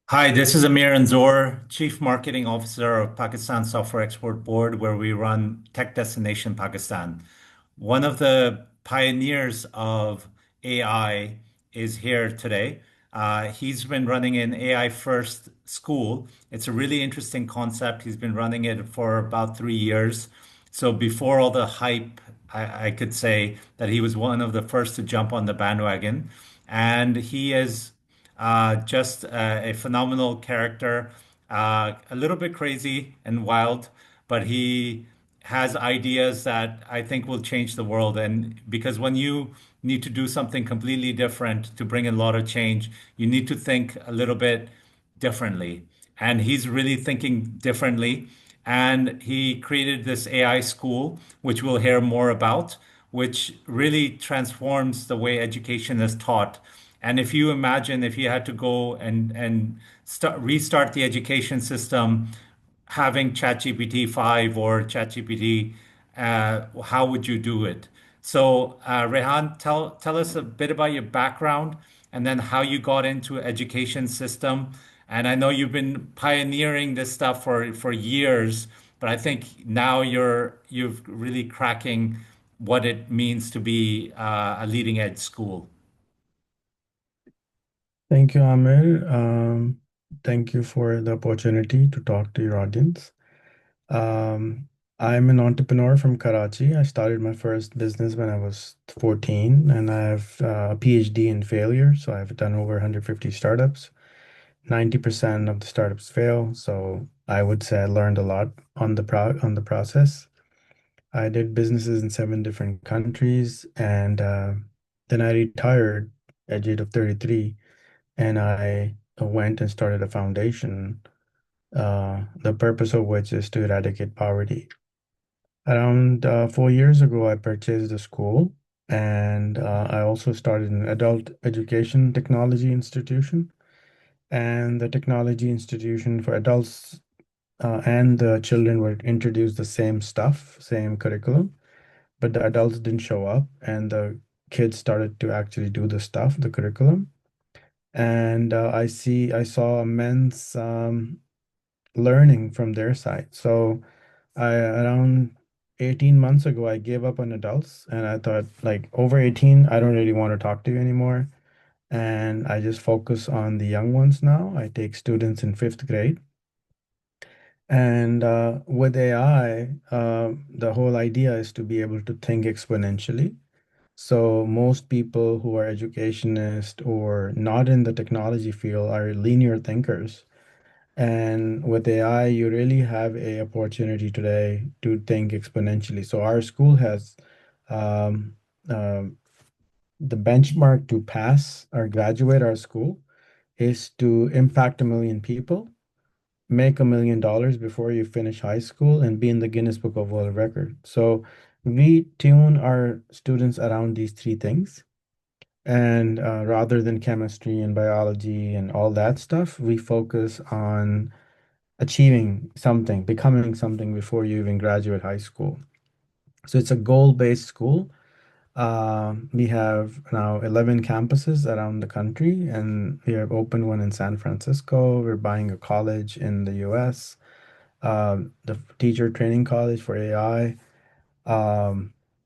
Hi, this is Amir Anzor, Chief Marketing Officer of Pakistan Software Export Board, where we run Tech Destination Pakistan. One of the pioneers of AI is here today. He's been running an AI first school. It's a really interesting concept. He's been running it for about 3 years. So before all the hype, I could say that he was one of the first to jump on the bandwagon. And he is just a phenomenal character, a little bit crazy and wild, but he has ideas that I think will change the world. And because when you need to do something completely different to bring in a lot of change, you need to think a little bit differently. And he's really thinking differently. And he created this AI school, which we'll hear more about, which really transforms the way education is taught. And if you imagine if you had to go and restart the education system, having ChatGPT 5 or ChatGPT, how would you do it? So, Rehan, tell us a bit about your background and then how you got into education system. And I know you've been pioneering this stuff for years, but I think now you've really cracking what it means to be a leading edge school. Thank you, Amir. Thank you for the opportunity to talk to your audience. Um, I'm an entrepreneur from Karachi. I started my first business when I was 14, and I have a PhD in failure. So I've done over 150 startups. 90% of the startups fail. So I would say I learned a lot on the process. I did businesses in 7 different countries, and then I retired at the age of 33 and I went and started a foundation, the purpose of which is to eradicate poverty. Around 4 years ago, I purchased a school, and I also started an adult education technology institution. And the technology institution for adults and the children were introduced the same stuff, same curriculum, but the adults didn't show up, and the kids started to actually do the stuff, the curriculum. And I saw immense learning from their side. So I around 18 months ago, I gave up on adults, and I thought, like, over 18, I don't really want to talk to you anymore. And I just focus on the young ones now. I take students in fifth grade. And with AI, the whole idea is to be able to think exponentially. So most people who are educationists or not in the technology field are linear thinkers. And with AI, you really have a opportunity today to think exponentially. So our school has um, um, the benchmark to pass or graduate our school is to impact 1 million people, make $1 million before you finish high school, and be in the Guinness Book of World Records. So we tune our students around these three things. And rather than chemistry and biology and all that stuff, we focus on achieving something, becoming something before you even graduate high school. So it's a goal-based school. We have now 11 campuses around the country, and we have opened one in San Francisco. We're buying a college in the US, the teacher training college for AI.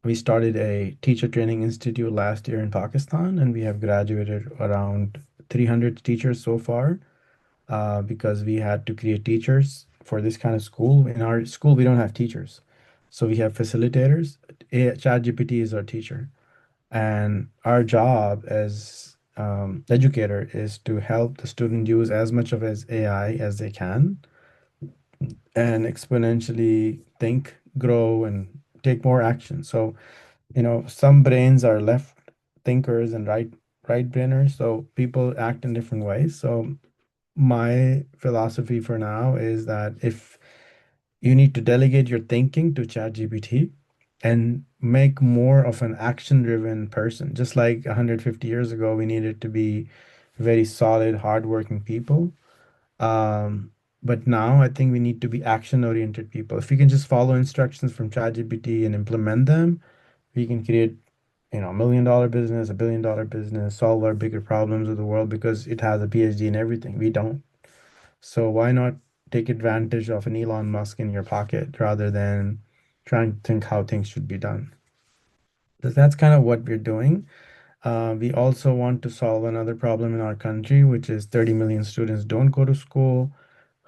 We started a teacher training institute last year in Pakistan, and we have graduated around 300 teachers so far because we had to create teachers for this kind of school. In our school, we don't have teachers. So we have facilitators. ChatGPT is our teacher. And our job as educator is to help the student use as much of as AI as they can and exponentially think, grow, and take more action. So, some brains are left thinkers and right brainers. So people act in different ways. So my philosophy for now is that if you need to delegate your thinking to ChatGPT and make more of an action-driven person, just like 150 years ago, we needed to be very solid, hardworking people. Um, but now I think we need to be action-oriented people. If we can just follow instructions from ChatGPT and implement them, we can create, $1 million business, $1 billion business, solve our bigger problems of the world because it has a PhD in everything. We don't. So why not take advantage of an Elon Musk in your pocket rather than trying to think how things should be done? That's kind of what we're doing. We also want to solve another problem in our country, which is 30 million students don't go to school,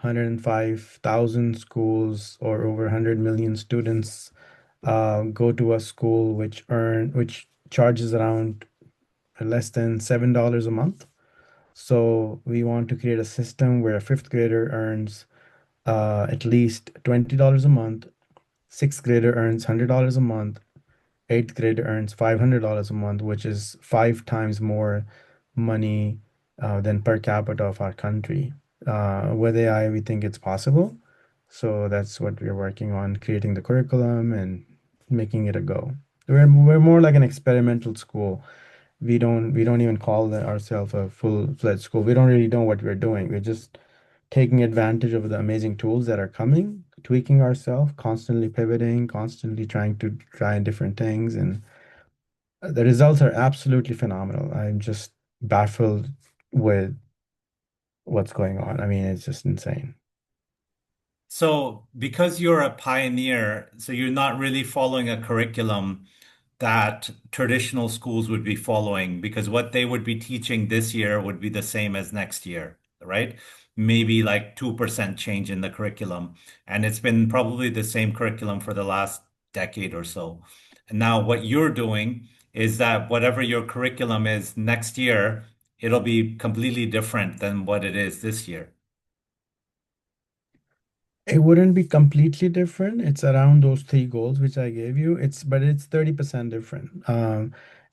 105,000 schools or over 100 million students go to a school which charges around less than $7 a month. So we want to create a system where a fifth grader earns at least $20 a month, sixth grader earns $100 a month, eighth grader earns $500 a month, which is five times more money than per capita of our country. With AI, we think it's possible. So that's what we're working on, creating the curriculum and making it a go. We're more like an experimental school. We don't even call ourselves a full-fledged school. We don't really know what we're doing. We're just taking advantage of the amazing tools that are coming, tweaking ourselves, constantly pivoting, constantly trying to try different things, and the results are absolutely phenomenal. I'm just baffled with what's going on. I mean, it's just insane. So, because you're a pioneer, so you're not really following a curriculum that traditional schools would be following, because what they would be teaching this year would be the same as next year, right? Maybe like 2% change in the curriculum. And it's been probably the same curriculum for the last decade or so. And now, what you're doing is that whatever your curriculum is next year, it'll be completely different than what it is this year. It wouldn't be completely different. It's around those three goals which I gave you. But it's 30% different.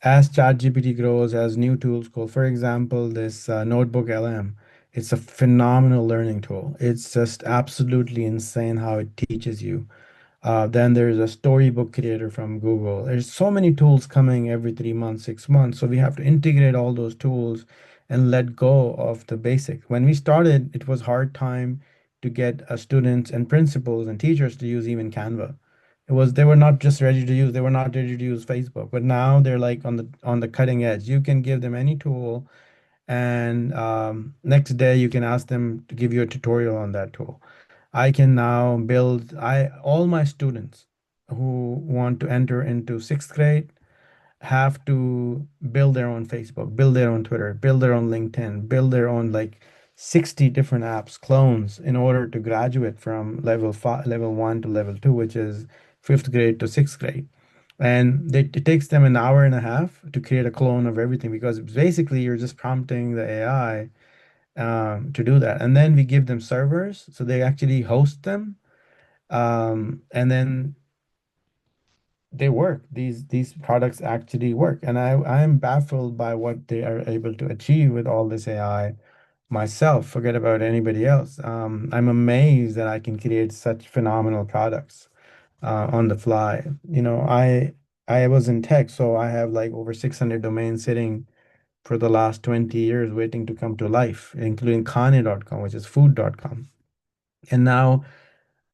As ChatGPT grows, as new tools go, for example, this Notebook LM, it's a phenomenal learning tool. It's just absolutely insane how it teaches you. Then there's a storybook creator from Google. There's so many tools coming every 3 months, 6 months. So we have to integrate all those tools and let go of the basic. When we started, it was hard time to get students and principals and teachers to use even Canva. They were not just ready to use, they were not ready to use Facebook. But now they're like on the cutting edge. You can give them any tool, and next day you can ask them to give you a tutorial on that tool. I can now build I all my students who want to enter into sixth grade have to build their own Facebook, build their own Twitter, build their own LinkedIn, build their own like 60 different apps, clones in order to graduate from level one to level two, which is fifth grade to sixth grade. And it takes them an hour and a half to create a clone of everything because basically you're just prompting the AI to do that. And then we give them servers so they actually host them. And then they work. These products actually work. And I am baffled by what they are able to achieve with all this AI myself. Forget about anybody else. I'm amazed that I can create such phenomenal products on the fly. I was in tech, so I have like over 600 domains sitting for the last 20 years waiting to come to life, including Kane.com, which is food.com. And now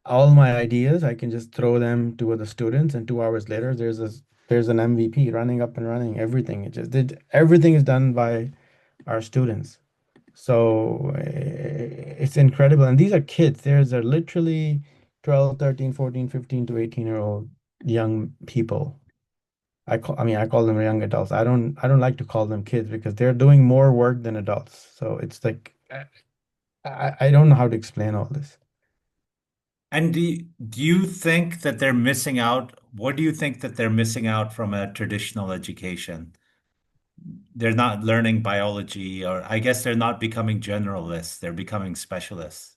all my ideas, I can just throw them to the students, and 2 hours later, there's an MVP running up and running. Everything is done by our students. So it's incredible. And these are kids. There's are literally 12, 13, 14, 15 to 18-year-old young people. I call them young adults. I don't like to call them kids because they're doing more work than adults. So it's like I don't know how to explain all this. And do you think that they're missing out? What do you think that they're missing out from a traditional education? They're not learning biology, or I guess they're not becoming generalists, they're becoming specialists.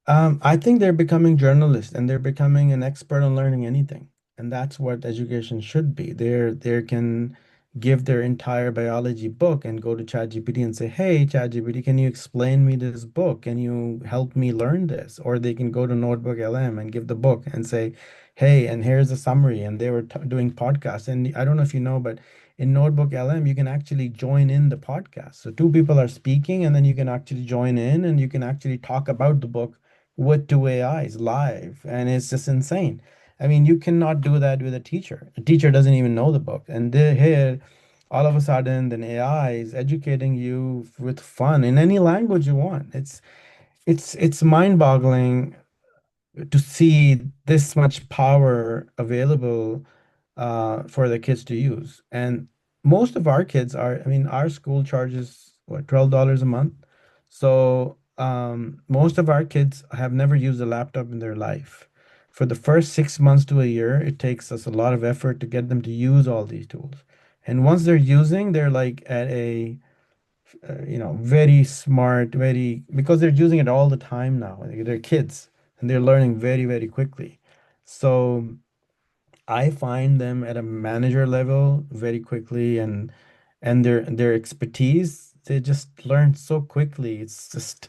I think they're becoming journalists and they're becoming an expert on learning anything. And that's what education should be. They can give their entire biology book and go to ChatGPT and say, "Hey, ChatGPT, can you explain me this book? Can you help me learn this?" Or they can go to Notebook LM and give the book and say, "Hey, and here's a summary." And they were doing podcasts. And I don't know if you know, but in Notebook LM, you can actually join in the podcast. So two people are speaking, and then you can actually join in and you can actually talk about the book with two AIs live, and it's just insane. I mean, you cannot do that with a teacher. A teacher doesn't even know the book, and they're here. All of a sudden, then AI is educating you with fun in any language you want. It's mind-boggling to see this much power available for the kids to use. And most of our kids are, I mean, our school charges what, $12 a month. So most of our kids have never used a laptop in their life. For the first 6 months to a year, it takes us a lot of effort to get them to use all these tools. And once they're using, they're like at a very smart, very because they're using it all the time now. They're kids and they're learning very, very quickly. So I find them at a manager level very quickly, and their expertise, they just learn so quickly. It's just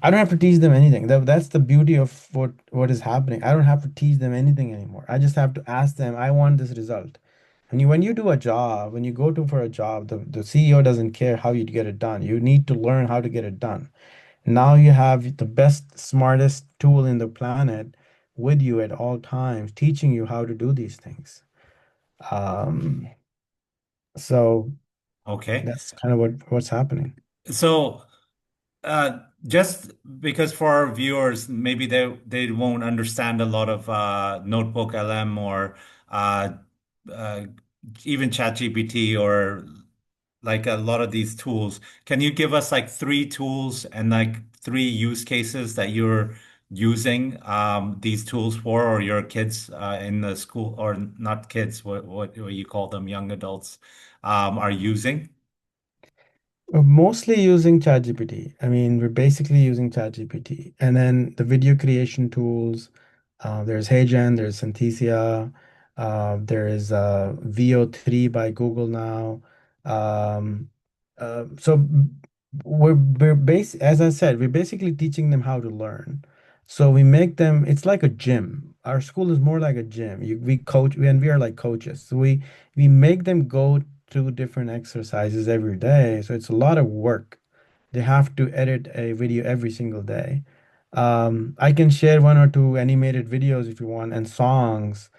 I don't have to teach them anything. That's the beauty of what is happening. I don't have to teach them anything anymore. I just have to ask them, I want this result. When you do a job, when you go to for a job, the CEO doesn't care how you get it done. You need to learn how to get it done. Now you have the best, smartest tool in the planet with you at all times, teaching you how to do these things. Um, so Okay. that's kind of what's happening. So just because for our viewers, maybe they won't understand a lot of Notebook LM or uh, uh, even ChatGPT or like a lot of these tools. Can you give us like three tools and like three use cases that you're using these tools for, or your kids in the school, or not kids, what you call them, young adults, are using? We're mostly using ChatGPT. I mean, we're basically using ChatGPT. And then the video creation tools, there's HeyGen, there's Synthesia, there is VO3 by Google now. Um, so as I said, we're basically teaching them how to learn. So we make them, it's like a gym. Our school is more like a gym. We coach, and we are like coaches. So we make them go through different exercises every day. So it's a lot of work. They have to edit a video every single day. I can share one or two animated videos if you want, and songs,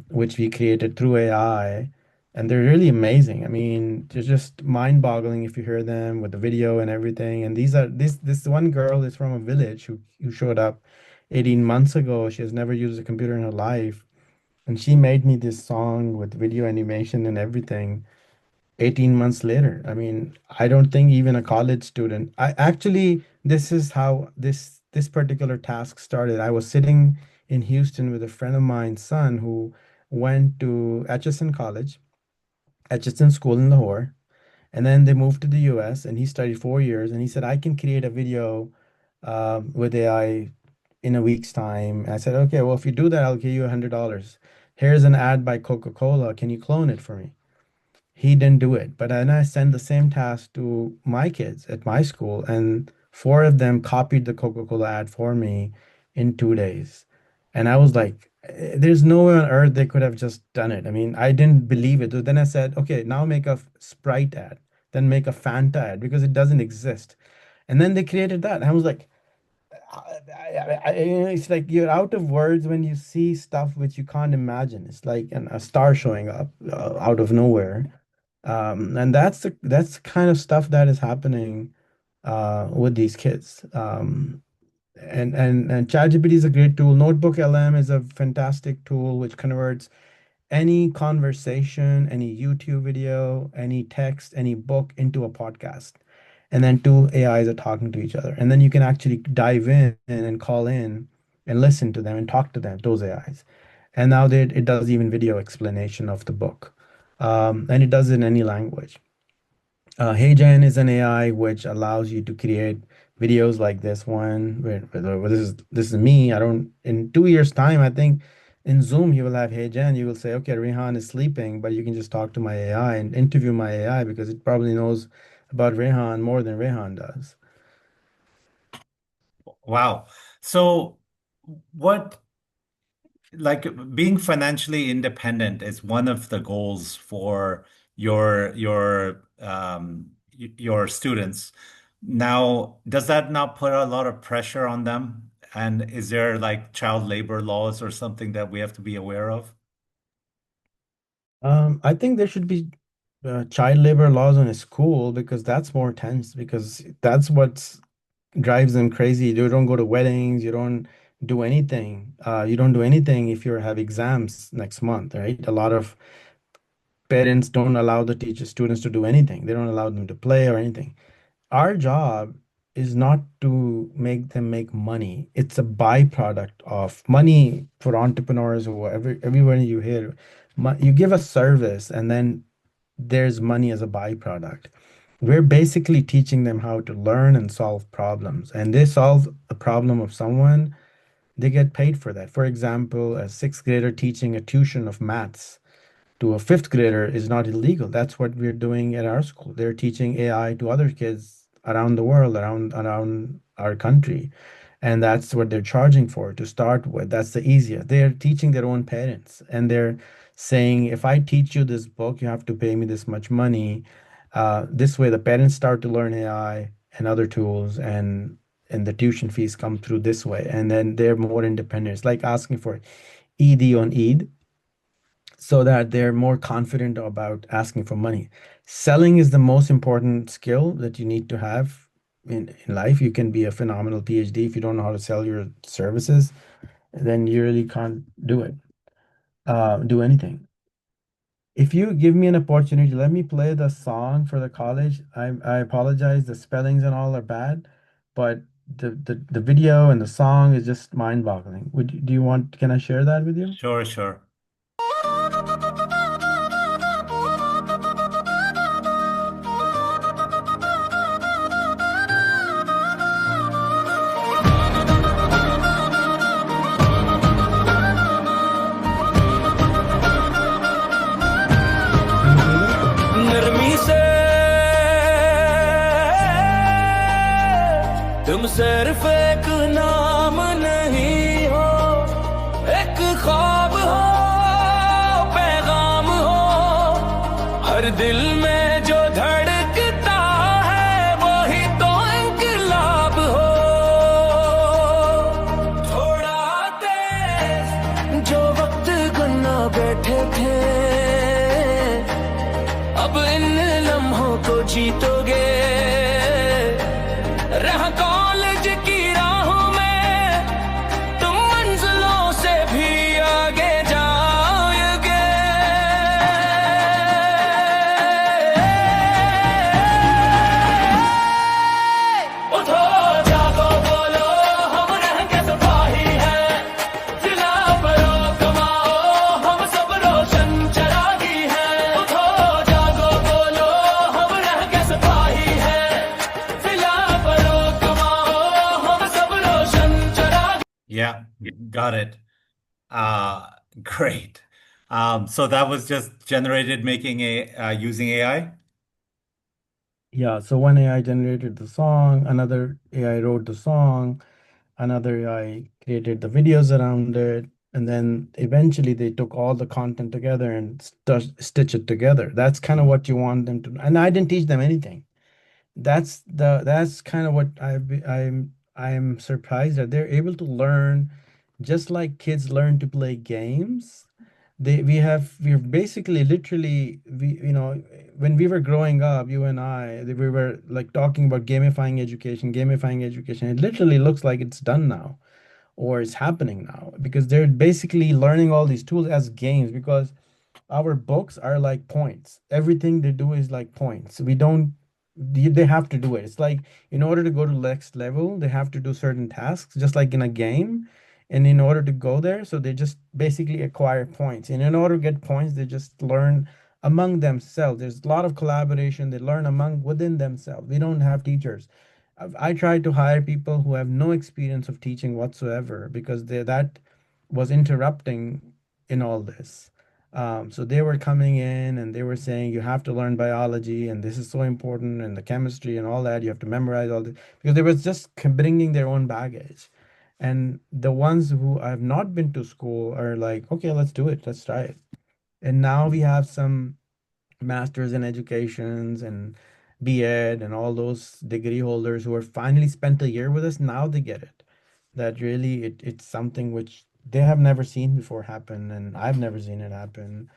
which we created through AI. And they're really amazing. I mean, they're just mind-boggling if you hear them with the video and everything. And this one girl is from a village who showed up 18 months ago. She has never used a computer in her life. And she made me this song with video animation and everything 18 months later. I mean, I don't think even a college student. I actually this is how this particular task started. I was sitting in Houston with a friend of mine's son who went to Atchison College, Atchison School in Lahore, and then they moved to the US and he studied 4 years and he said, I can create a video with AI in a week's time. And I said, okay, well, if you do that, I'll give you $100. Here's an ad by Coca-Cola. Can you clone it for me? He didn't do it. But then I sent the same task to my kids at my school, and four of them copied the Coca-Cola ad for me in 2 days. And I was like, there's no way on earth they could have just done it. I mean, I didn't believe it. So then I said, okay, now make a Sprite ad, then make a Fanta ad because it doesn't exist. And then they created that. And I was like, it's like you're out of words when you see stuff which you can't imagine. It's like a star showing up out of nowhere. And that's the kind of stuff that is happening with these kids. And ChatGPT is a great tool. Notebook LM is a fantastic tool which converts any conversation, any YouTube video, any text, any book into a podcast. And then two AIs are talking to each other. And then you can actually dive in and call in and listen to them and talk to them, those AIs. And now it does even video explanation of the book. And it does it in any language. HeyGen is an AI which allows you to create videos like this one. Where this is me. I don't in 2 years' time, I think in Zoom you will have HeyGen. You will say, okay, Rehan is sleeping, but you can just talk to my AI and interview my AI because it probably knows about Rehan more than Rehan does. Wow. So what like being financially independent is one of the goals for your students. Now, does that not put a lot of pressure on them? And is there like child labor laws or something that we have to be aware of? I think there should be. child labor laws in a school because that's more tense because that's what drives them crazy. You don't go to weddings, you don't do anything. You don't do anything if you have exams next month, right? A lot of parents don't allow the teacher students to do anything. They don't allow them to play or anything. Our job is not to make them make money. It's a byproduct of money for entrepreneurs or everywhere you hear. You give a service and then there's money as a byproduct. We're basically teaching them how to learn and solve problems. And they solve a problem of someone, they get paid for that. For example, a sixth grader teaching a tuition of maths to a fifth grader is not illegal. That's what we're doing at our school. They're teaching AI to other kids around the world, around our country. And that's what they're charging for to start with. That's the easiest. They're teaching their own parents and they're saying, if I teach you this book, you have to pay me this much money. This way, the parents start to learn AI and other tools, and the tuition fees come through this way. And then they're more independent. It's like asking for ED on Eid so that they're more confident about asking for money. Selling is the most important skill that you need to have in life. You can be a phenomenal PhD if you don't know how to sell your services, then you really can't do anything. If you give me an opportunity, let me play the song for the college. I apologize, the spellings and all are bad, but the video and the song is just mind-boggling. Do you want, can I share that with you? Sure, sure. Can you play that? नरमी से तुम सिर्फ एक नाम नहीं हो, एक ख्वाब हो, पैगाम हो, हर दिल में जो धड़कता है वही तो इंकलाब हो। थोड़ा तेज जो वक्त गुना बैठे थे, अब इन लम्हों को जीतोगे। रहा कॉलेज की राहों में तुम मंजिलों से भी आगे जाओगे। उठो जागो बोलो हम रहेंगे सिपाही हैं, जिला परो कमाओ हम सब रोशन चरागी हैं। उठो जागो बोलो हम रहेंगे सिपाही हैं, जिला परो कमाओ हम सब रोशन चरागी। Yeah, got it. Great. So that was just generated making using AI? Yeah, so one AI generated the song, another AI wrote the song, another AI created the videos around it, and then eventually they took all the content together and stitch it together. That's kind of what you want them to. And I didn't teach them anything. That's kind of what I'm surprised that they're able to learn just like kids learn to play games. We're basically literally when we were growing up, you and I, we were like talking about gamifying education. It literally looks like it's done now or it's happening now because they're basically learning all these tools as games because our books are like points. Everything they do is like points. We don't, they have to do it. It's like in order to go to next level, they have to do certain tasks, just like in a game. And in order to go there, so they just basically acquire points. And in order to get points, they just learn among themselves. There's a lot of collaboration. They learn among within themselves. We don't have teachers. I try to hire people who have no experience of teaching whatsoever because that was interrupting in all this. So they were coming in and they were saying you have to learn biology and this is so important and the chemistry and all that. You have to memorize all this because they was just bringing their own baggage. And the ones who have not been to school are like, okay, let's do it. Let's try it. And now we have some masters in educations and B.Ed and all those degree holders who are finally spent a year with us. Now they get it. That really it's something which they have never seen before happen, and I've never seen it happen.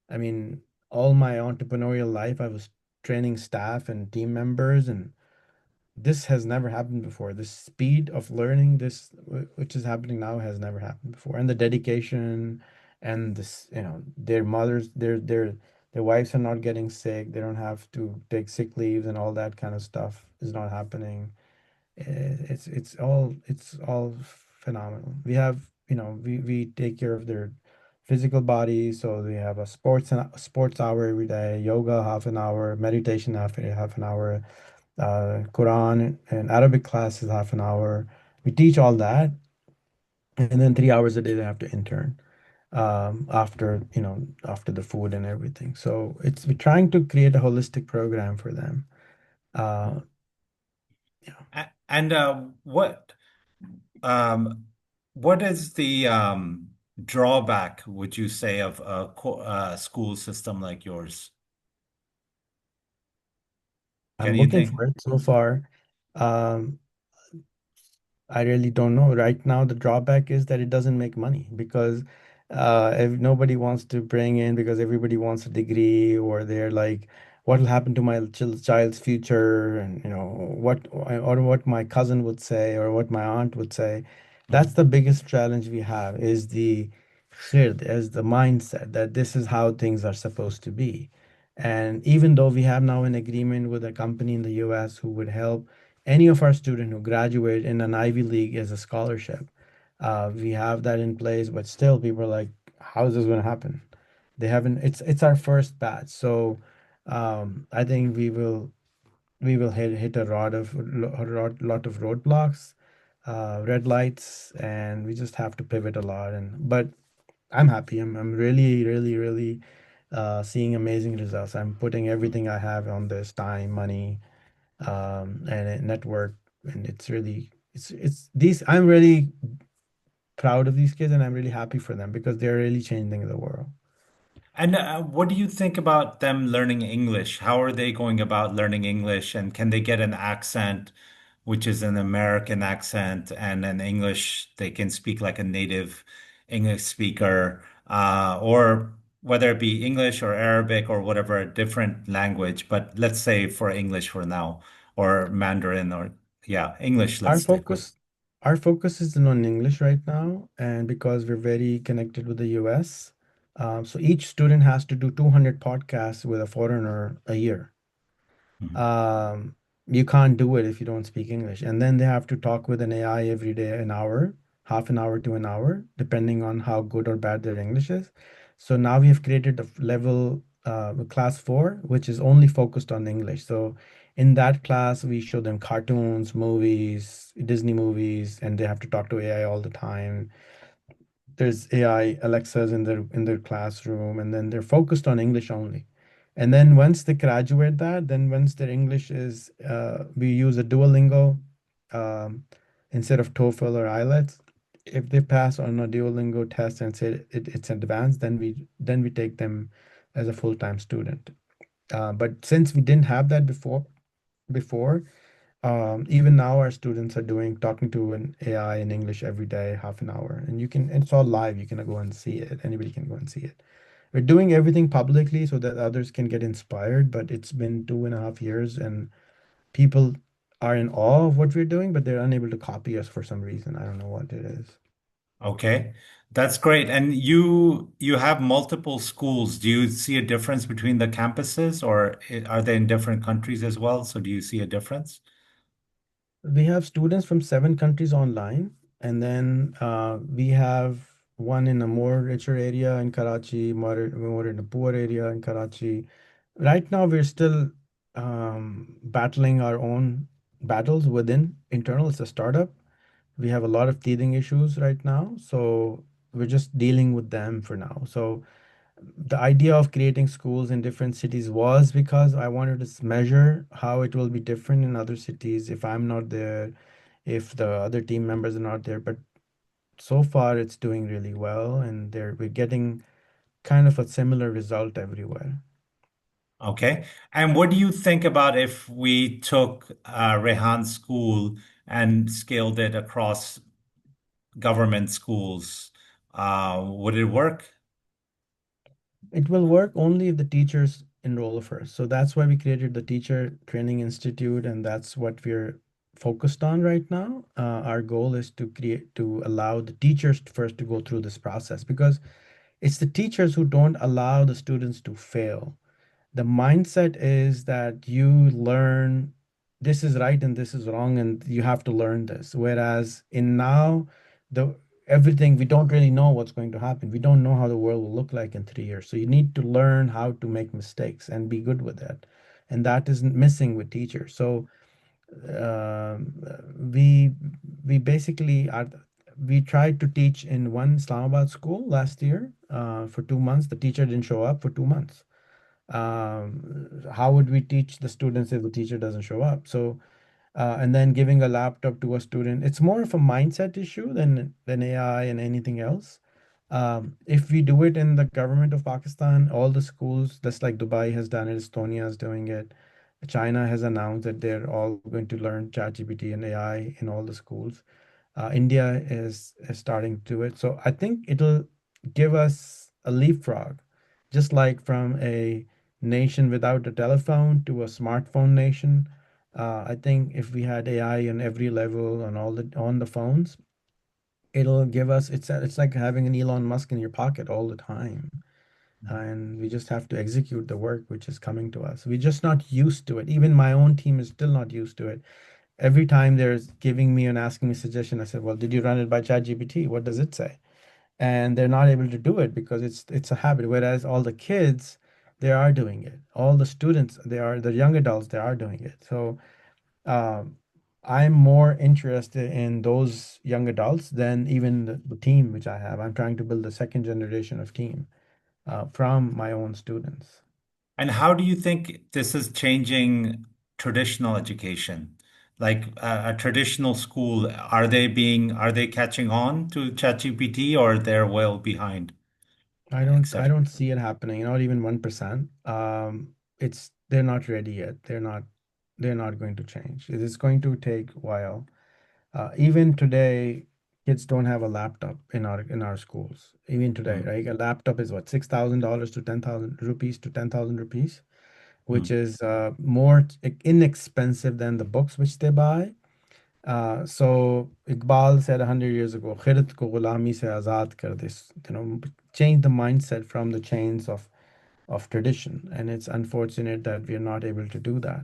I mean, all my entrepreneurial life, I was training staff and team members, and this has never happened before. The speed of learning this, which is happening now, has never happened before. And the dedication and this, their mothers, their wives are not getting sick. They don't have to take sick leaves and all that kind of stuff is not happening. It's all phenomenal. We have, we take care of their physical body, so we have a sports hour every day, yoga half an hour, meditation half an hour, Quran and Arabic classes half an hour. We teach all that, and then 3 hours a day they have to intern after the food and everything. So we're trying to create a holistic program for them. Uh, yeah. And um, what is the drawback, would you say, of a school system like yours? Can I'm you looking think? for it so far. Um, I really don't know. Right now, the drawback is that it doesn't make money because if nobody wants to bring in because everybody wants a degree, or they're like, what will happen to my child's future, and what my cousin would say or what my aunt would say. That's Mhm. the biggest challenge we have is the khird, as the mindset that this is how things are supposed to be. And even though we have now an agreement with a company in the US who would help any of our student who graduate in an Ivy League as a scholarship. We have that in place, but still people are like, how is this going to happen? They haven't, it's our first batch. So I think we will hit a lot of roadblocks, red lights, and we just have to pivot a lot. But I'm happy. I'm really, really, really seeing amazing results. I'm putting everything I have on this time, money, and a network, and it's really it's these I'm really proud of these kids, and I'm really happy for them because they're really changing the world. And what do you think about them learning English? How are they going about learning English? And can they get an accent, which is an American accent, and an English they can speak like a native English speaker, or whether it be English or Arabic or whatever, a different language, but let's say for English for now, or Mandarin, or yeah, English, let's our stick with. focus our focus is on English right now, and because we're very connected with the US, so each student has to do 200 podcasts with a foreigner a year. Mhm. um, you can't do it if you don't speak English. And then they have to talk with an AI every day, an hour, half an hour to an hour, depending on how good or bad their English is. So now we have created a level class 4, which is only focused on English. So in that class, we show them cartoons, movies, Disney movies, and they have to talk to AI all the time. There's AI Alexas in their classroom, and then they're focused on English only. And then once they graduate that, then once their English is, we use a Duolingo um, instead of TOEFL or IELTS. If they pass on a Duolingo test and say it's advanced, then we take them as a full-time student. But since we didn't have that before, even now, our students are doing talking to an AI in English every day, half an hour, and it's all live. You can go and see it. Anybody can go and see it. We're doing everything publicly so that others can get inspired, but it's been 2.5 years, and people are in awe of what we're doing, but they're unable to copy us for some reason. I don't know what it is. Okay, that's great. And you have multiple schools. Do you see a difference between the campuses, or are they in different countries as well? So do you see a difference? We have students from 7 countries online, and then we have one in a more richer area in Karachi, more in a poor area in Karachi. Right now, we're still battling our own battles within internal. It's a startup. We have a lot of teething issues right now, so we're just dealing with them for now. So the idea of creating schools in different cities was because I wanted to measure how it will be different in other cities if I'm not there, if the other team members are not there. But so far, it's doing really well, and we're getting kind of a similar result everywhere. Okay. And what do you think about if we took Rehan School and scaled it across government schools? Would it work? It will work only if the teachers enroll first. So that's why we created the Teacher Training Institute, and that's what we're focused on right now. Our goal is to allow the teachers first to go through this process because it's the teachers who don't allow the students to fail. The mindset is that you learn this is right and this is wrong and you have to learn this, whereas in now the everything we don't really know what's going to happen. We don't know how the world will look like in 3 years, so you need to learn how to make mistakes and be good with that, and that is missing with teachers. So um, we we basically are we tried to teach in one Islamabad school last year for 2 months. The teacher didn't show up for 2 months. How would we teach the students if the teacher doesn't show up? So, and then giving a laptop to a student, it's more of a mindset issue than AI and anything else. If we do it in the government of Pakistan, all the schools, just like Dubai has done it, Estonia is doing it, China has announced that they're all going to learn ChatGPT and AI in all the schools. India is starting to do it. So I think it'll give us a leapfrog, just like from a nation without a telephone to a smartphone nation. I think if we had AI on every level on the phones, it'll give us it's like having an Elon Musk in your pocket all the time. And we just have to execute the work which is coming to us. We're just not used to it. Even my own team is still not used to it. Every time they're giving me and asking me suggestion, I said, "Well, did you run it by ChatGPT? What does it say?" And they're not able to do it because it's a habit. Whereas all the kids, they are doing it. All the students, the young adults, they are doing it. So um, I'm more interested in those young adults than even the team which I have. I'm trying to build the second generation of team from my own students. And how do you think this is changing traditional education? Like a traditional school, are they catching on to ChatGPT or they're well behind, I etc.? don't see it happening, not even 1%. It's they're not ready yet. They're not going to change. It is going to take a while. Even today, kids don't have a laptop in our schools. Even today, Mm, right? A laptop is what, $6,000 to 10,000 rupees to 10,000 rupees, which mm. is more inexpensive than the books which they buy. So Iqbal said 100 years ago, "Khirat ko gulami se azad kar this." Change the mindset from the chains of tradition. And it's unfortunate that we are not able to do that.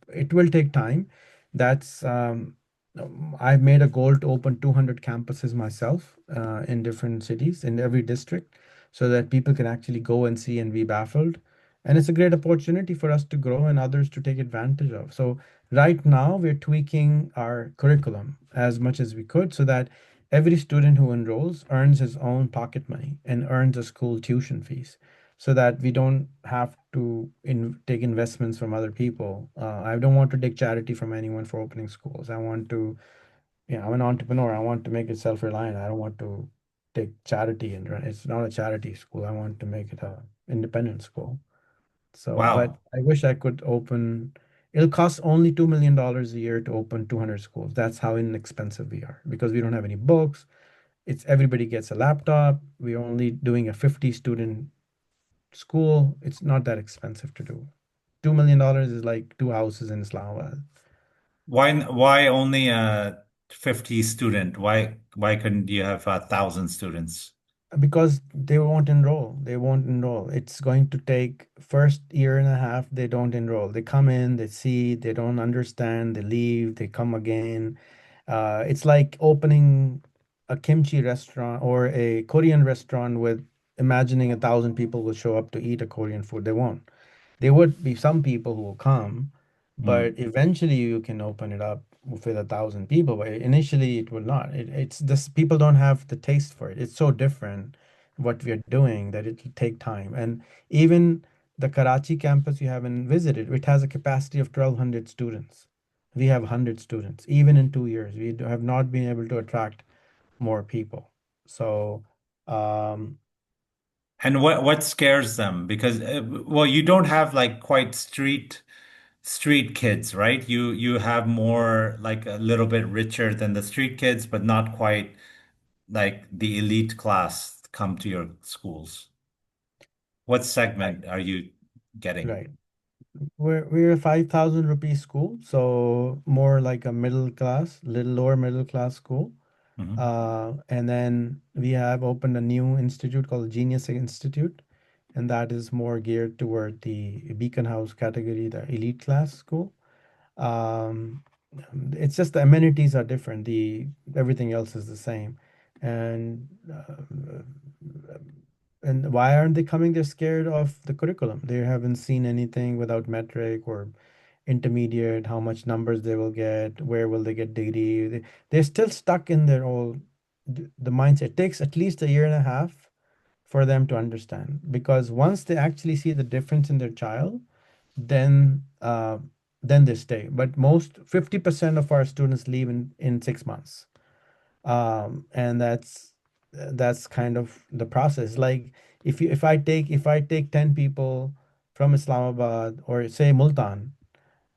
It will take time. That's I've made a goal to open 200 campuses myself in different cities in every district so that people can actually go and see and be baffled. And it's a great opportunity for us to grow and others to take advantage of. So right now we're tweaking our curriculum as much as we could so that every student who enrolls earns his own pocket money and earns a school tuition fees so that we don't have to take investments from other people. I don't want to take charity from anyone for opening schools. I'm an entrepreneur. I want to make it self-reliant. I don't want to take charity and run. It's not a charity school. I want to make it a independent school. So, but Wow. I wish I could open. It'll cost only $2 million a year to open 200 schools. That's how inexpensive we are because we don't have any books. It's everybody gets a laptop. We're only doing a 50 student school. It's not that expensive to do. $2 million is like two houses in Islamabad. Why only a 50 student? Why couldn't you have 1,000 students? Because they won't enroll. They won't enroll. It's going to take first year and a half. They don't enroll. They come in, they see, they don't understand, they leave, they come again. It's like opening a kimchi restaurant or a Korean restaurant with imagining 1,000 people will show up to eat a Korean food. They won't. There would be some people who will come, but Mm. eventually you can open it up with 1,000 people. But initially, it will not. It's just people don't have the taste for it. It's so different what we are doing that it will take time. And even the Karachi campus you haven't visited, it has a capacity of 1,200 students. We have 100 students. Even in 2 years, have not been able to attract more people. So, um, And what scares them? Because well, you don't have like quite street kids, right? You have more like a little bit richer than the street kids, but not quite like the elite class come to your schools. What Right. segment are you getting? Right. We're a 5,000 rupee school, so more like a middle class, little lower middle class school. Mhm. And then we have opened a new institute called Genius Institute, and that is more geared toward the Beacon House category, the elite class school. Um, it's just the amenities are different. The everything else is the same, and and why aren't they coming? They're scared of the curriculum. They haven't seen anything without metric or intermediate, how much numbers they will get, where will they get degree. They're still stuck in their old the mindset. It takes at least a year and a half for them to understand because once they actually see the difference in their child, then then they stay. But most 50% of our students leave in 6 months, and that's kind of the process. Like if I take 10 people from Islamabad or say Multan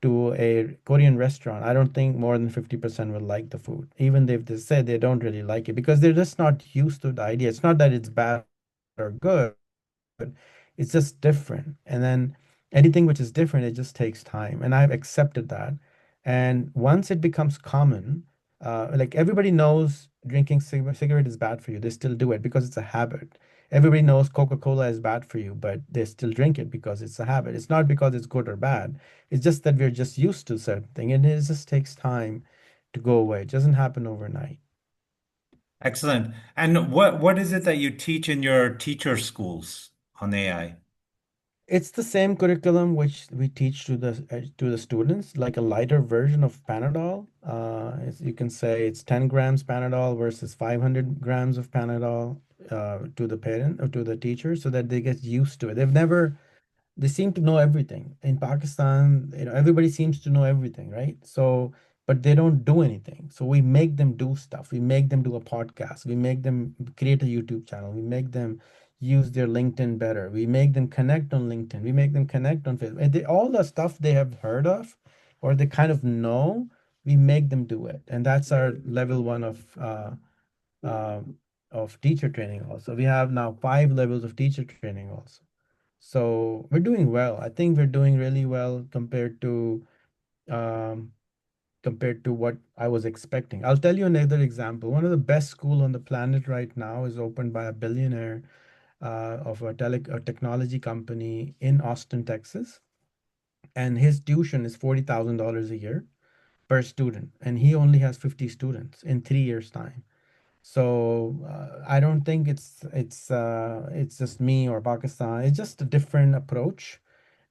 to a Korean restaurant, I don't think more than 50% will like the food, even if they say they don't really like it because they're just not used to the idea. It's not that it's bad or good, it's just different. And then anything which is different, it just takes time. And I've accepted that. And once it becomes common, like everybody knows drinking cigarette is bad for you. They still do it because it's a habit. Everybody knows Coca-Cola is bad for you, but they still drink it because it's a habit. It's not because it's good or bad. It's just that we're just used to certain thing, and it just takes time to go away. It doesn't happen overnight. Excellent. And what is it that you teach in your teacher schools on AI? It's the same curriculum which we teach to the students, like a lighter version of Panadol. You can say it's 10 grams Panadol versus 500 grams of Panadol to the parent or to the teacher, so that they get used to it. They seem to know everything. In Pakistan, everybody seems to know everything, right? So, but they don't do anything. So we make them do stuff. We make them do a podcast. We make them create a YouTube channel. We make them use their LinkedIn better. We make them connect on LinkedIn. We make them connect on Facebook. All the stuff they have heard of or they kind of know, we make them do it. And that's our level one uh, of teacher training also. We have now 5 levels of teacher training also. So we're doing well. I think we're doing really well um, compared to what I was expecting. I'll tell you another example. One of the best school on the planet right now is opened by a billionaire of a technology company in Austin, Texas, and his tuition is $40,000 a year per student, and he only has 50 students in 3 years' time. So I don't think it's just me or Pakistan. It's just a different approach.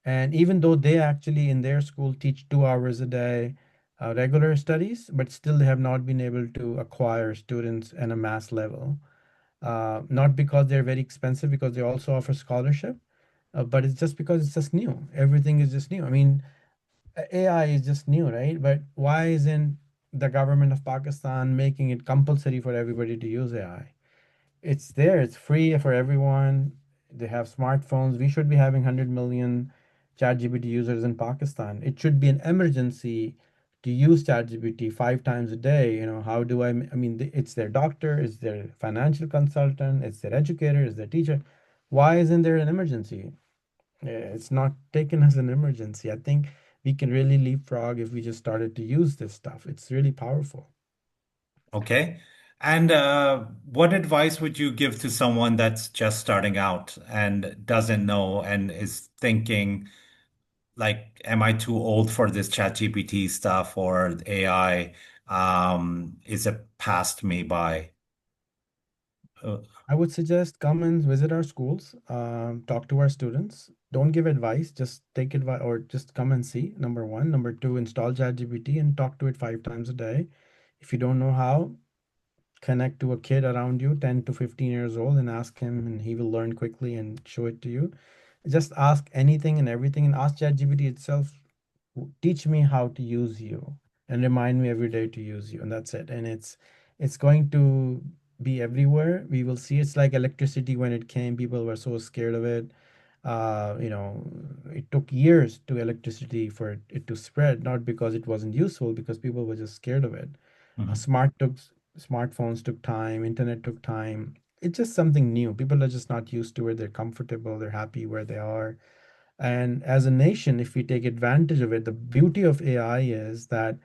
And even though they actually in their school teach 2 hours a day regular studies, but still they have not been able to acquire students at a mass level. Not because they're very expensive, because they also offer scholarship, but it's just because it's just new. Everything is just new. I mean, AI is just new, right? But why isn't the government of Pakistan making it compulsory for everybody to use AI? It's there, it's free for everyone. They have smartphones. We should be having 100 million ChatGPT users in Pakistan. It should be an emergency to use ChatGPT 5 times a day. How do I mean, it's their doctor, it's their financial consultant, it's their educator, it's their teacher. Why isn't there an emergency? It's not taken as an emergency. I think we can really leapfrog if we just started to use this stuff. It's really powerful. Okay. And what advice would you give to someone that's just starting out and doesn't know and is thinking, like, am I too old for this ChatGPT stuff or AI? Is it past me by? Uh, I would suggest come and visit our schools, talk to our students. Don't give advice, just take advice or just come and see. Number one. Number two, install ChatGPT and talk to it 5 times a day. If you don't know how, connect to a kid around you, 10 to 15 years old, and ask him, and he will learn quickly and show it to you. Just ask anything and everything and ask ChatGPT itself, teach me how to use you and remind me every day to use you. And that's it. And it's going to be everywhere. We will see it's like electricity when it came. People were so scared of it. It took years to electricity for it to spread, not because it wasn't useful, because people were just scared of it. mhm. Smartphones took time, internet took time. it's just something new. People are just not used to it. They're comfortable, they're happy where they are. And as a nation, if we take advantage of it, the beauty of AI is that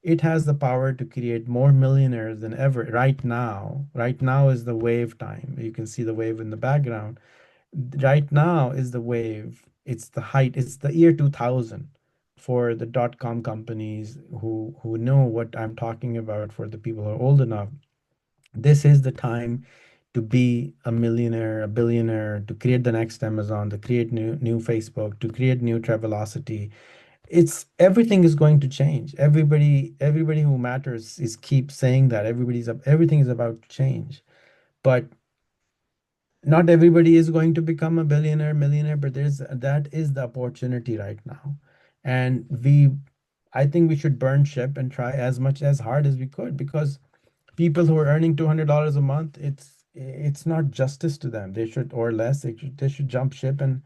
it has the power to create more millionaires than ever right now. Right now is the wave time. You can see the wave in the background. Right now is the wave. It's the height. It's the year 2000 for the dot-com companies who know what I'm talking about. For the people who are old enough, this is the time to be a millionaire, a billionaire, to create the next Amazon, to create new Facebook, to create new Travelocity. It's everything is going to change. Everybody who matters is keep saying that everything is about to change. But not everybody is going to become a billionaire, millionaire, but that is the opportunity right now. And I think we should burn ship and try as much as hard as we could, because people who are earning $200 a month, it's not justice to them. They should, or less, they should jump ship and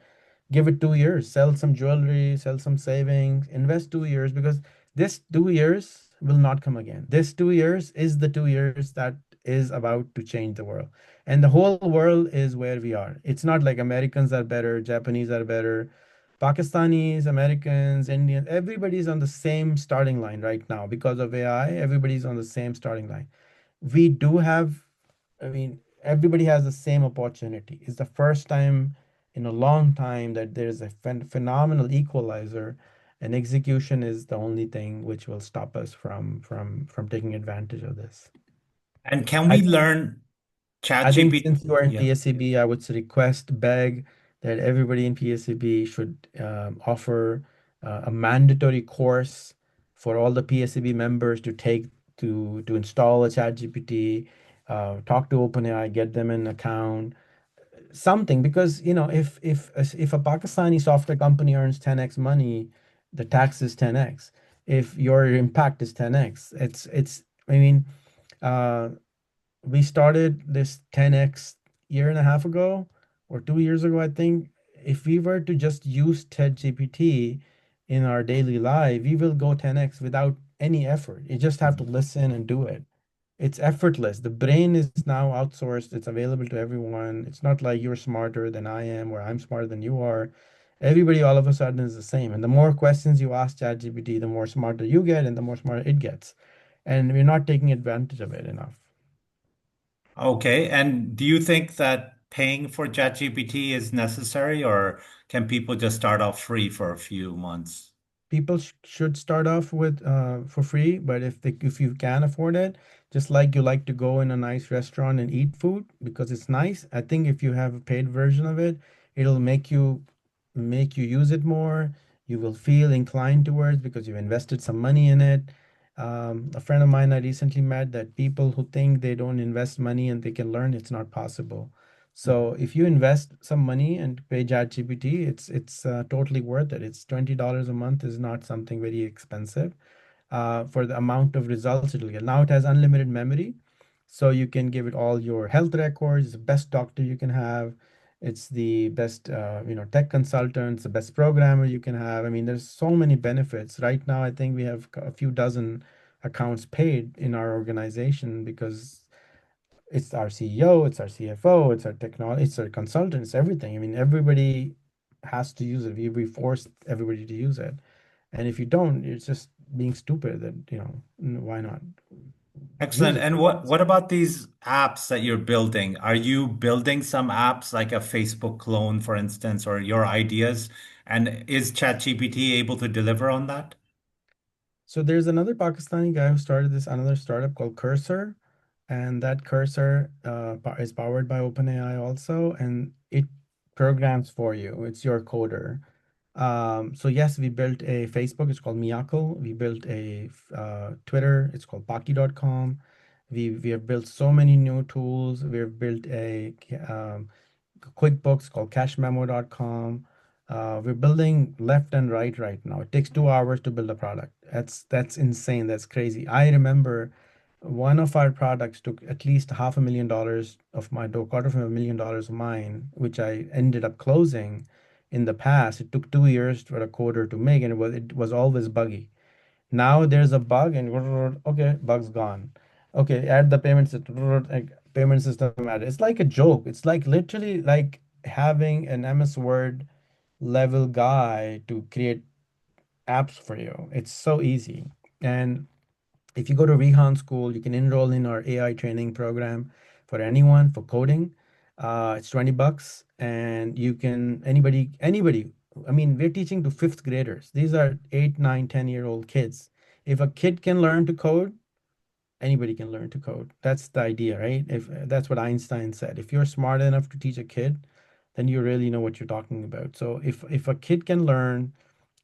give it 2 years, sell some jewelry, sell some savings, invest 2 years, because this 2 years will not come again. This 2 years is the 2 years that is about to change the world. And the whole world is where we are. It's not like Americans are better, Japanese are better, Pakistanis, Americans, Indians, everybody's on the same starting line right now because of AI. Everybody's on the same starting line. We do have, I mean, everybody has the same opportunity. It's the first time in a long time that there's a phenomenal equalizer, and execution is the only thing which will stop us from taking advantage of this. And can I we think learn I think ChatGPT? since you are in Yeah. PSCB, I would request, beg that everybody in PSCB should offer a mandatory course for all the PSCB members to take to install a ChatGPT, talk to OpenAI, get them an account, something. Because if a Pakistani software company earns 10x money, the tax is 10x. If your impact is 10x, it's I mean. Uh, we started this 10x year and a half ago or 2 years ago, I think. If we were to just use ChatGPT in our daily life, we will go 10x without any effort. You just have to listen and do it. It's effortless. The brain is now outsourced. It's available to everyone. It's not like you're smarter than I am or I'm smarter than you are. Everybody all of a sudden is the same. And the more questions you ask ChatGPT, the more smarter you get and the more smarter it gets. And we're not taking advantage of it enough. Okay. And do you think that paying for ChatGPT is necessary, or can people just start off free for a few months? People should start off with for free, but if you can afford it, just like you like to go in a nice restaurant and eat food because it's nice, I think if you have a paid version of it, it'll make you use it more. You will feel inclined towards because you've invested some money in it. A friend of mine I recently met that people who think they don't invest money and they can learn, it's not possible. So if you invest some money and pay ChatGPT, it's totally worth it. It's $20 a month is not something very expensive for the amount of results it'll get. Now it has unlimited memory, so you can give it all your health records. It's the best doctor you can have. It's the best, tech consultant. It's the best programmer you can have. I mean, there's so many benefits. Right now, I think we have a few dozen accounts paid in our organization because it's our CEO, it's our CFO, it's our technology, it's our consultants, everything. I mean, everybody has to use it. We force everybody to use it. And if you don't, it's just being stupid that, why not use Excellent. it? And what about these apps that you're building? Are you building some apps like a Facebook clone, for instance, or your ideas? And is ChatGPT able to deliver on that? So there's another Pakistani guy who started this another startup called Cursor, and that Cursor is powered by OpenAI also, and it programs for you. It's your coder. So yes, we built a Facebook. It's called Miracle. We built a Twitter. It's called Paki.com. We have built so many new tools. We've built a QuickBooks called CashMemo.com. We're building left and right now. It takes 2 hours to build a product. That's insane. That's crazy. I remember one of our products took at least $500,000 of my $250,000 of mine, which I ended up closing in the past. It took 2 years for a coder to make, and it was always buggy. Now there's a bug, and okay, bug's gone. Okay, add the payment system, like, payment system added. It's like a joke. It's like literally like having an MS Word level guy to create apps for you. It's so easy. And if you go to Rehan School, you can enroll in our AI training program for anyone for coding. It's $20 and you can anybody. I mean, we're teaching to fifth graders. These are 8, 9, 10-year-old kids. If a kid can learn to code, anybody can learn to code. That's the idea, right? If that's what Einstein said. If you're smart enough to teach a kid, then you really know what you're talking about. So if a kid can learn,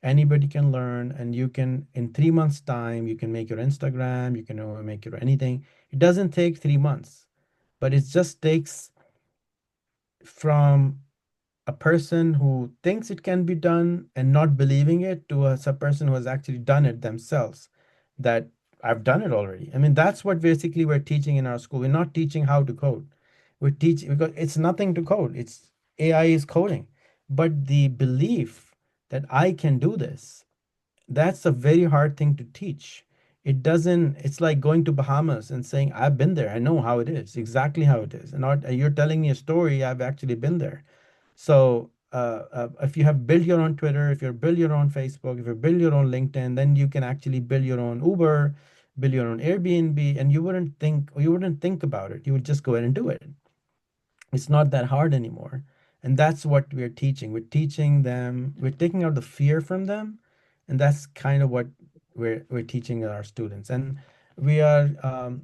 anybody can learn, and you can in 3 months' time, you can make your Instagram, you can make your anything. It doesn't take 3 months, but it just takes from a person who thinks it can be done and not believing it to a person who has actually done it themselves, that I've done it already. I mean, that's what basically we're teaching in our school. We're not teaching how to code. We're teaching because it's nothing to code. It's AI is coding. But the belief that I can do this, that's a very hard thing to teach. It doesn't, it's like going to Bahamas and saying, I've been there. I know how it is, exactly how it is. And not, you're telling me a story, I've actually been there. So if you have built your own Twitter, if you build your own Facebook, if you build your own LinkedIn, then you can actually build your own Uber, build your own Airbnb, and you wouldn't think about it. You would just go ahead and do it. It's not that hard anymore. And that's what we're teaching. We're teaching them, we're taking out the fear from them. And that's kind of what we're teaching our students. And we are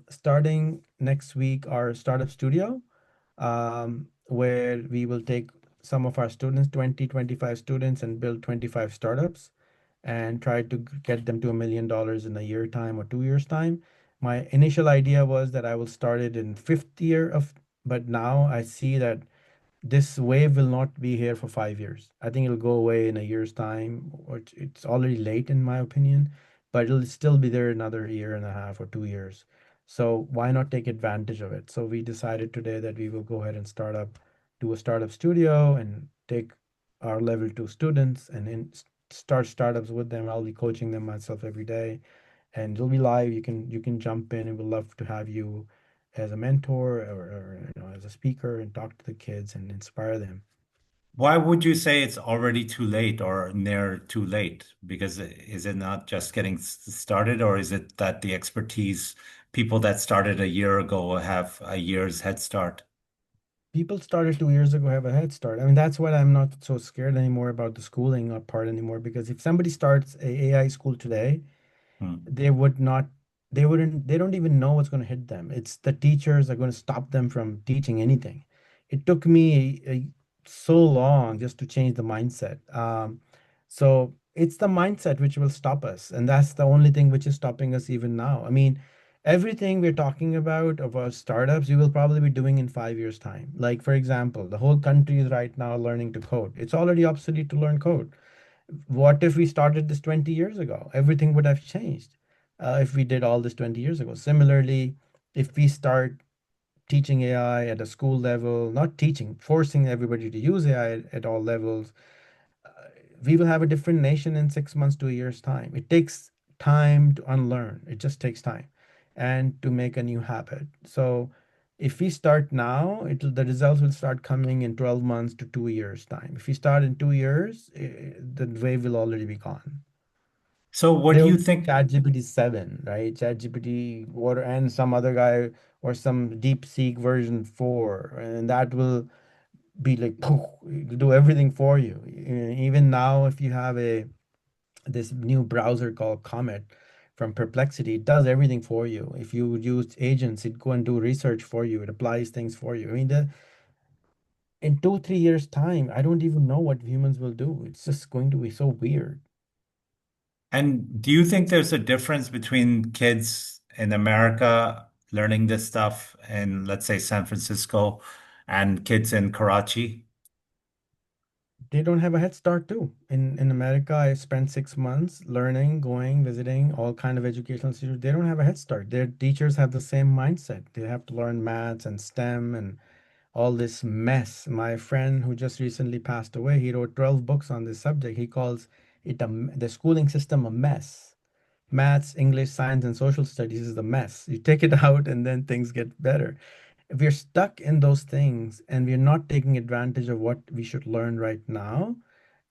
starting next week our startup studio, where we will take some of our students, 20, 25 students, and build 25 startups and try to get them to $1 million in a year time or 2 years time. My initial idea was that I will start it in fifth year of, but now I see that this wave will not be here for 5 years. I think it'll go away in a year's time, or it's already late in my opinion, but it'll still be there another year and a half or 2 years. So why not take advantage of it? So we decided today that we will go ahead and do a startup studio and take our level two students and start startups with them. I'll be coaching them myself every day, and it'll be live. You can jump in, and we'd love to have you as a mentor, or as a speaker, and talk to the kids and inspire them. Why would you say it's already too late or near too late? Because is it not just getting started, or is it that the expertise people that started a year ago have a year's head start? People started 2 years ago have a head start. I mean, that's why I'm not so scared anymore about the schooling part anymore, because if somebody starts a AI school today, Hmm. they would not they don't even know what's going to hit them. It's the teachers are going to stop them from teaching anything. It took me so long just to change the mindset. So it's the mindset which will stop us, and that's the only thing which is stopping us even now. I mean, everything we're talking about startups, we will probably be doing in 5 years time. Like, for example, the whole country is right now learning to code. It's already obsolete to learn code. What if we started this 20 years ago? Everything would have changed if we did all this 20 years ago. Similarly, if we start teaching AI at a school level, not teaching, forcing everybody to use AI at all levels, uh, we will have a different nation in 6 months to a year's time. It takes time to unlearn, it just takes time, and to make a new habit. So, if we start now, the results will start coming in 12 months to 2 years time. If we start in 2 years, the wave will already be gone. So what There do will you be think? ChatGPT 7, right? ChatGPT water and some other guy, or some DeepSeek version 4, and that will be like poof, do everything for you. Even now, if you have a this new browser called Comet from Perplexity, it does everything for you. If you use agents, it go and do research for you. It applies things for you. I mean, in 2, 3 years time, I don't even know what humans will do. It's just going to be so weird. And do you think there's a difference between kids in America learning this stuff in, let's say, San Francisco and kids in Karachi? They don't have a head start too. In America, I spent 6 months learning, going, visiting all kind of educational institutions. They don't have a head start. Their teachers have the same mindset. They have to learn maths and STEM and all this mess. My friend who just recently passed away, he wrote 12 books on this subject. He calls the schooling system a mess. maths, English, science, and social studies is a mess. You take it out and then things get better. If we're stuck in those things and we're not taking advantage of what we should learn right now,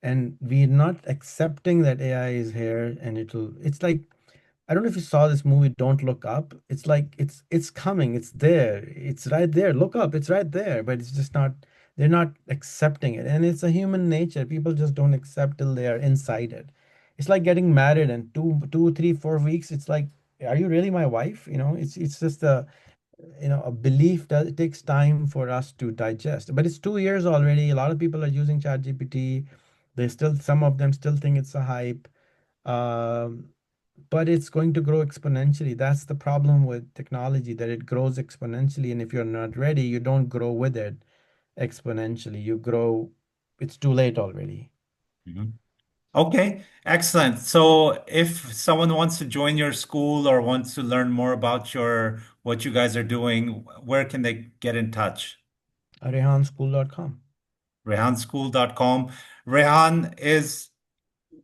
and we're not accepting that AI is here and it's like, I don't know if you saw this movie, Don't Look Up. It's like it's coming, it's there, it's right there. Look up, it's right there, but it's just not, they're not accepting it. And it's a human nature. People just don't accept till they are inside it. It's like getting married and 2, 3, 4 weeks. It's like, are you really my wife? It's just a belief that it takes time for us to digest. But it's 2 years already. A lot of people are using ChatGPT. Some of them still think it's a hype. Um, but it's going to grow exponentially. That's the problem with technology, that it grows exponentially. And if you're not ready, you don't grow with it exponentially. You grow, it's too late already. Mhm. Okay, excellent. So if someone wants to join your school or wants to learn more about your what you guys are doing, where can they get in touch? Rehanschool.com. Rehanschool.com. Rehan is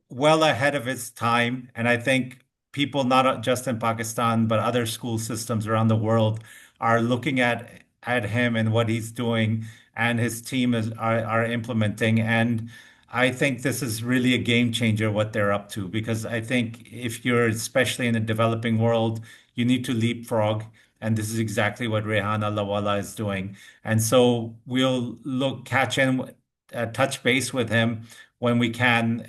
well ahead of its time. And I think people, not just in Pakistan, but other school systems around the world, are looking at him and what he's doing, and his team are implementing. And I think this is really a game changer what they're up to, because I think if you're especially in the developing world, you need to leapfrog. And this is exactly what Rehan Allahwala is doing. And so we'll touch base with him when we can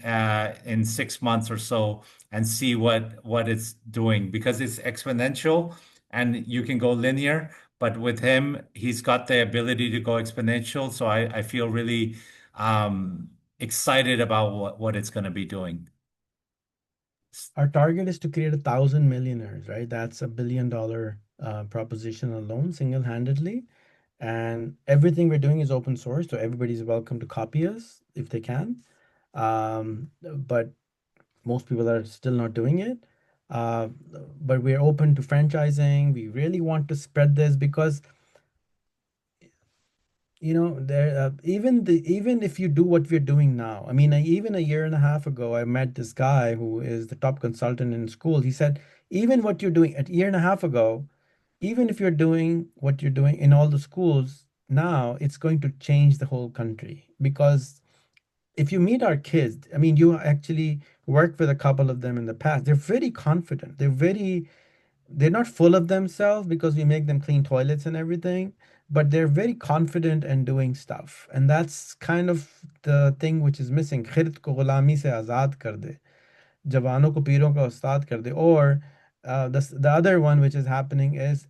in 6 months or so, and see what it's doing, because it's exponential and you can go linear, but with him, he's got the ability to go exponential. So I feel really excited about what it's going to be doing. Our target is to create 1,000 millionaires, right? That's $1 billion proposition alone, single-handedly. And everything we're doing is open source, so everybody's welcome to copy us if they can. But most people are still not doing it. Uh, but we're open to franchising. We really want to spread this because there even if you do what we're doing now. I mean, even a year and a half ago, I met this guy who is the top consultant in school. He said, even what you're doing a year and a half ago, even if you're doing what you're doing in all the schools now, it's going to change the whole country. Because if you meet our kids, I mean, you actually worked with a couple of them in the past. They're very confident. They're not full of themselves because we make them clean toilets and everything, but they're very confident and doing stuff. And that's kind of the thing which is missing. खिरत को गुलामी से आज़ाद कर दे, जवानों को पीरों का उस्ताद कर दे. Or the other one which is happening is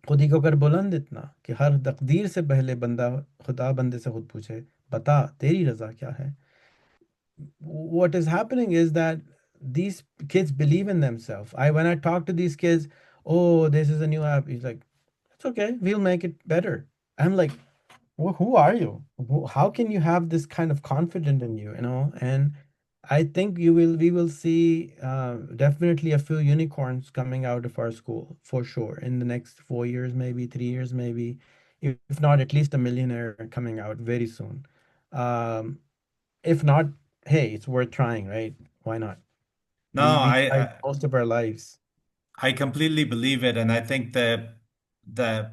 खुद ही को कर बुलंद इतना कि हर तकदीर से पहले बंदा खुदा बंदे से खुद पूछे, बता तेरी रज़ा क्या है. What is happening is that these kids believe in themselves. When I talk to these kids, oh, this is a new app. He's like, it's okay, we'll make it better. I'm like, well, who are you? How can you have this kind of confidence in you? And I think we will see definitely a few unicorns coming out of our school for sure in the next 4 years, maybe 3 years, maybe if not at least a millionaire coming out very soon. Um, if not, hey, it's worth trying, right? Why not? No, We tried most of our lives. I completely believe it, and I think the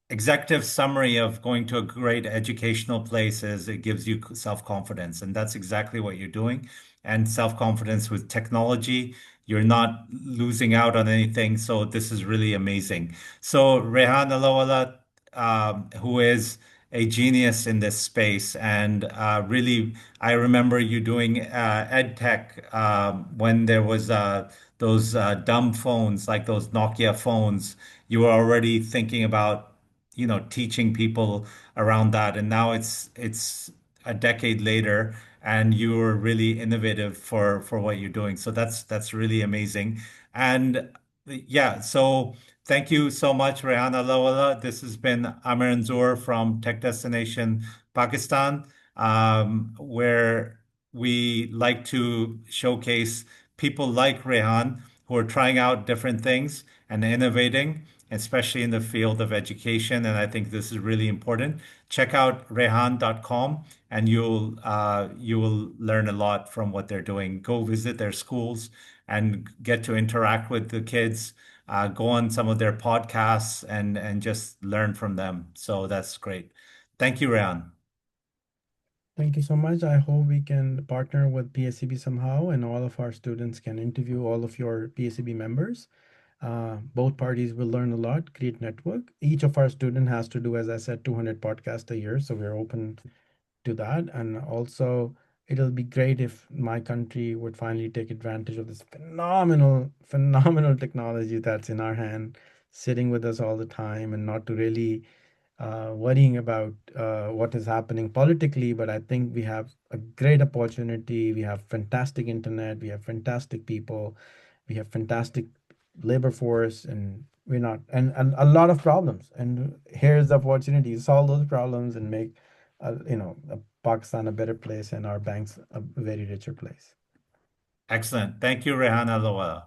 executive summary of going to a great educational place is it gives you self-confidence, and that's exactly what you're doing. And self-confidence with technology, you're not losing out on anything. So this is really amazing. So Rehan Allahwala, who is a genius in this space, and really, I remember you doing ed tech when there was those dumb phones, like those Nokia phones. You were already thinking about teaching people around that. And now it's a decade later, and you're really innovative for what you're doing. So that's really amazing. And yeah, so thank you so much, Rehan Allahwala. This has been Amir Anzor from Tech Destination Pakistan, where we like to showcase people like Rehan who are trying out different things and innovating, especially in the field of education. And I think this is really important. Check out rehan.com, and you will learn a lot from what they're doing. Go visit their schools and get to interact with the kids, go on some of their podcasts and just learn from them. So that's great. Thank you, Rehan. Thank you so much. I hope we can partner with PSCB somehow, and all of our students can interview all of your PSCB members. Both parties will learn a lot, create network. Each of our student has to do, as I said, 200 podcasts a year. So we're open to that. And also, it'll be great if my country would finally take advantage of this phenomenal technology that's in our hand, sitting with us all the time, and not to really worrying about what is happening politically. But I think we have a great opportunity. We have fantastic internet. We have fantastic people. We have fantastic labor force, and we're not and a lot of problems. And here's the opportunity to solve those problems and make, Pakistan a better place and our banks a very richer place. Excellent. Thank you, Rehan Allahwala.